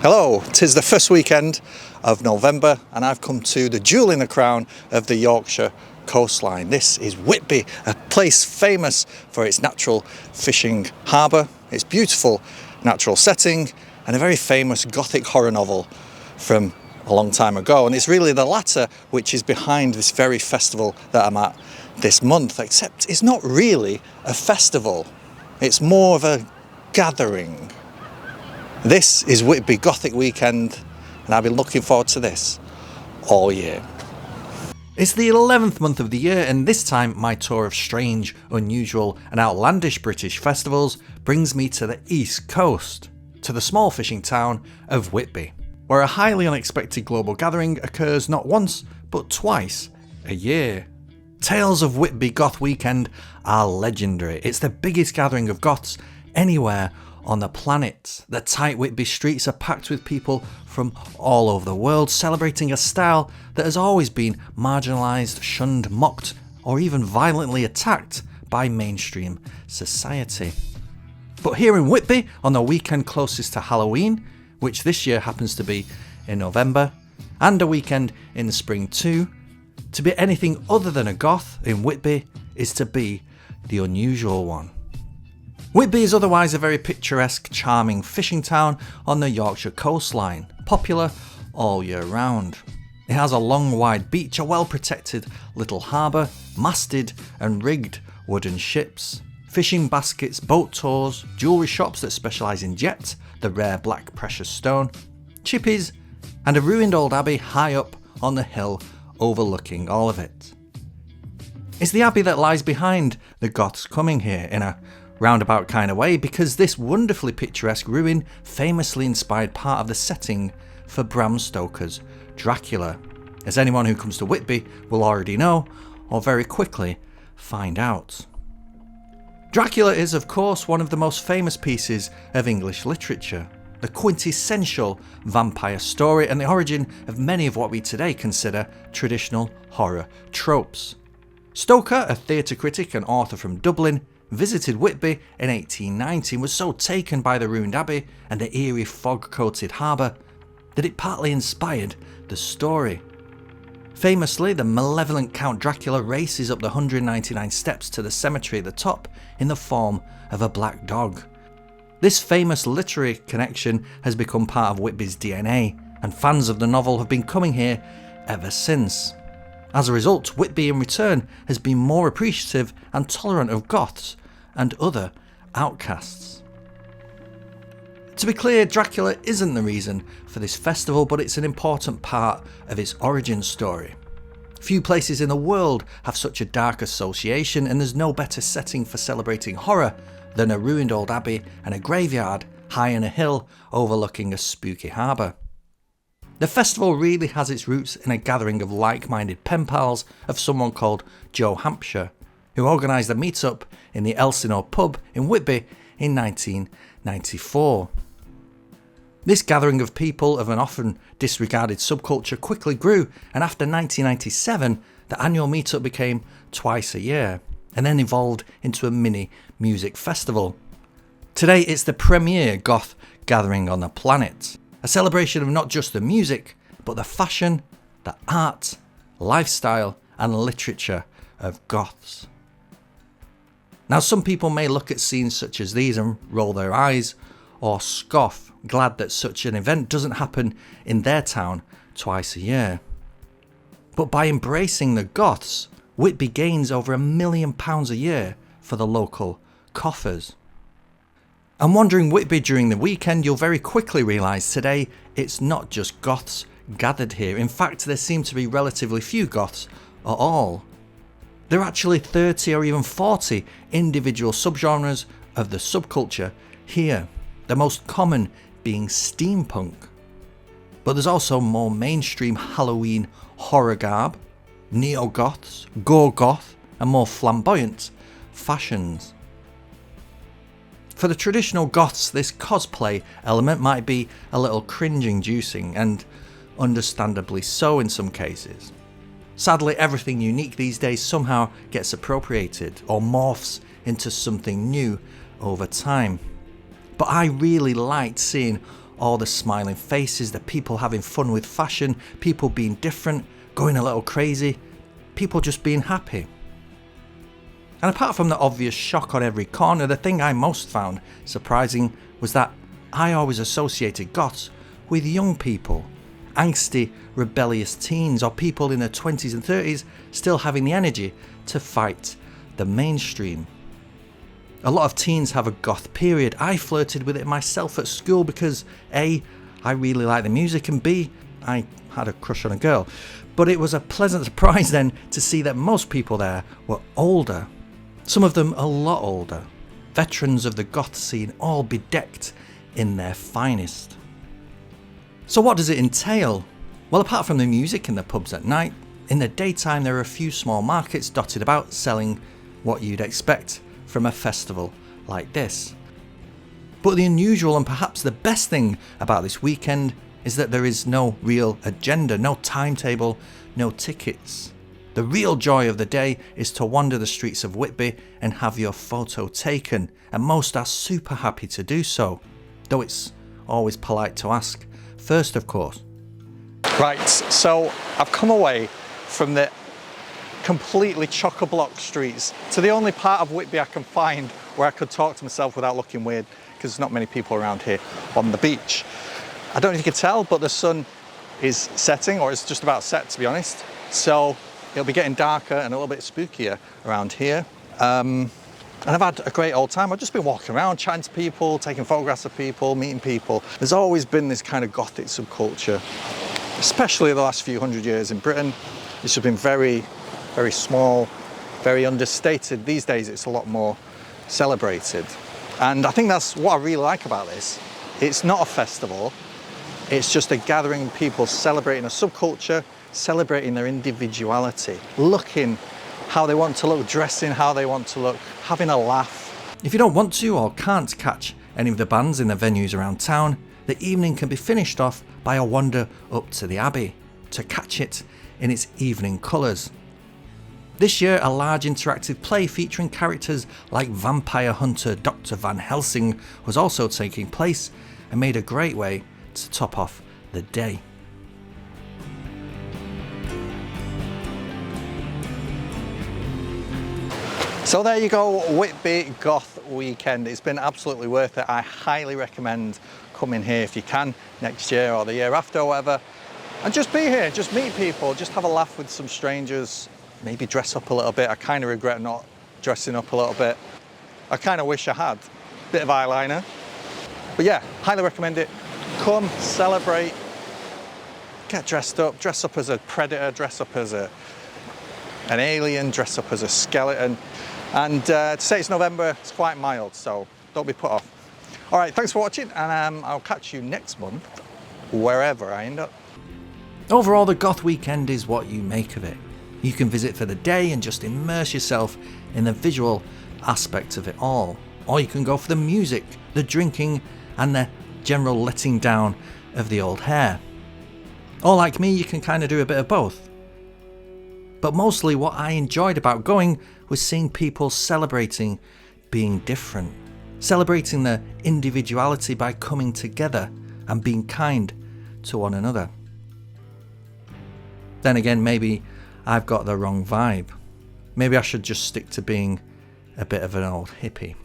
Hello, 'tis the first weekend of November and I've come to the jewel in the crown of the Yorkshire coastline. This is Whitby, a place famous for its natural fishing harbour, its beautiful natural setting and a very famous Gothic horror novel from a long time ago. And it's really the latter which is behind this very festival that I'm at this month, except it's not really a festival, it's more of a gathering. This is Whitby Gothic Weekend and I've been looking forward to this all year. It's the 11th month of the year and this time my tour of strange, unusual and outlandish British festivals brings me to the East Coast, to the small fishing town of Whitby, where a highly unexpected global gathering occurs not once but twice a year. Tales of Whitby Goth Weekend are legendary. It's the biggest gathering of Goths anywhere on the planet. The tight Whitby streets are packed with people from all over the world celebrating a style that has always been marginalised, shunned, mocked or even violently attacked by mainstream society. But here in Whitby, on the weekend closest to Halloween, which this year happens to be in November, and a weekend in the spring too, to be anything other than a goth in Whitby is to be the unusual one. Whitby is otherwise a very picturesque, charming fishing town on the Yorkshire coastline, popular all year round. It has a long wide beach, a well protected little harbour, masted and rigged wooden ships, fishing baskets, boat tours, jewellery shops that specialise in jet, the rare black precious stone, chippies and a ruined old abbey high up on the hill overlooking all of it. It's the abbey that lies behind the Goths coming here in a roundabout kind of way, because this wonderfully picturesque ruin famously inspired part of the setting for Bram Stoker's Dracula, as anyone who comes to Whitby will already know or very quickly find out. Dracula is of course one of the most famous pieces of English literature, the quintessential vampire story and the origin of many of what we today consider traditional horror tropes. Stoker, a theatre critic and author from Dublin, visited Whitby in 1890 and was so taken by the ruined abbey and the eerie fog-coated harbour that it partly inspired the story. Famously, the malevolent Count Dracula races up the 199 steps to the cemetery at the top in the form of a black dog. This famous literary connection has become part of Whitby's DNA, and fans of the novel have been coming here ever since. As a result, Whitby in return has been more appreciative and tolerant of Goths and other outcasts. To be clear, Dracula isn't the reason for this festival, but it's an important part of its origin story. Few places in the world have such a dark association, and there's no better setting for celebrating horror than a ruined old abbey and a graveyard high on a hill overlooking a spooky harbour. The festival really has its roots in a gathering of like-minded pen pals of someone called Joe Hampshire, who organised a meet-up in the Elsinore pub in Whitby in 1994. This gathering of people of an often disregarded subculture quickly grew, and after 1997 the annual meet-up became twice a year, and then evolved into a mini music festival. Today it's the premier goth gathering on the planet, a celebration of not just the music, but the fashion, the art, lifestyle and literature of Goths. Now some people may look at scenes such as these and roll their eyes or scoff, glad that such an event doesn't happen in their town twice a year. But by embracing the Goths, Whitby gains over £1 million a year for the local coffers. And wandering Whitby during the weekend, you'll very quickly realise today it's not just Goths gathered here. In fact, there seem to be relatively few Goths at all. There are actually 30 or even 40 individual subgenres of the subculture here, the most common being steampunk. But there's also more mainstream Halloween horror garb, neo-goths, gore goth and more flamboyant fashions. For the traditional Goths, this cosplay element might be a little cringe-inducing, and understandably so in some cases. Sadly, everything unique these days somehow gets appropriated or morphs into something new over time. But I really liked seeing all the smiling faces, the people having fun with fashion, people being different, going a little crazy, people just being happy. And apart from the obvious shock on every corner, the thing I most found surprising was that I always associated Goths with young people, angsty, rebellious teens, or people in their 20s and 30s still having the energy to fight the mainstream. A lot of teens have a goth period. I flirted with it myself at school because A, I really liked the music, and B, I had a crush on a girl. But it was a pleasant surprise then to see that most people there were older. Some of them a lot older. Veterans of the goth scene, all bedecked in their finest. So what does it entail? Well, apart from the music in the pubs at night, in the daytime there are a few small markets dotted about selling what you'd expect from a festival like this. But the unusual and perhaps the best thing about this weekend is that there is no real agenda, no timetable, no tickets. The real joy of the day is to wander the streets of Whitby and have your photo taken, and most are super happy to do so, though it's always polite to ask first, of course. Right, so I've come away from the completely chock-a-block streets to the only part of Whitby I can find where I could talk to myself without looking weird, because there's not many people around here on the beach. I don't know if you can tell, but the sun is setting, or it's just about set to be honest, so it'll be getting darker and a little bit spookier around here. And I've had a great old time. I've just been walking around, chatting to people, taking photographs of people, meeting people. There's always been this kind of gothic subculture, especially the last few hundred years in Britain. It's just been very, very small, very understated. These days it's a lot more celebrated. And I think that's what I really like about this. It's not a festival, it's just a gathering of people celebrating a subculture, celebrating their individuality, looking how they want to look, dressing how they want to look, having a laugh. If you don't want to or can't catch any of the bands in the venues around town, the evening can be finished off by a wander up to the Abbey to catch it in its evening colours. This year, a large interactive play featuring characters like vampire hunter Dr. Van Helsing was also taking place and made a great way to top off the day. So there you go, Whitby Goth weekend. It's been absolutely worth it. I highly recommend coming here if you can next year or the year after or whatever. And just be here, just meet people, just have a laugh with some strangers, maybe dress up a little bit. I kind of regret not dressing up a little bit. I kind of wish I had. Bit of eyeliner. But yeah, highly recommend it. Come, celebrate, get dressed up, dress up as a predator, dress up as an alien, dress up as a skeleton. And to say it's November, it's quite mild, so don't be put off. All right, thanks for watching, and I'll catch you next month, wherever I end up. Overall, the Goth weekend is what you make of it. You can visit for the day and just immerse yourself in the visual aspect of it all. Or you can go for the music, the drinking, and the general letting down of the old hair. Or like me, you can kind of do a bit of both. But mostly what I enjoyed about going was seeing people celebrating being different. Celebrating their individuality by coming together and being kind to one another. Then again, maybe I've got the wrong vibe. Maybe I should just stick to being a bit of an old hippie.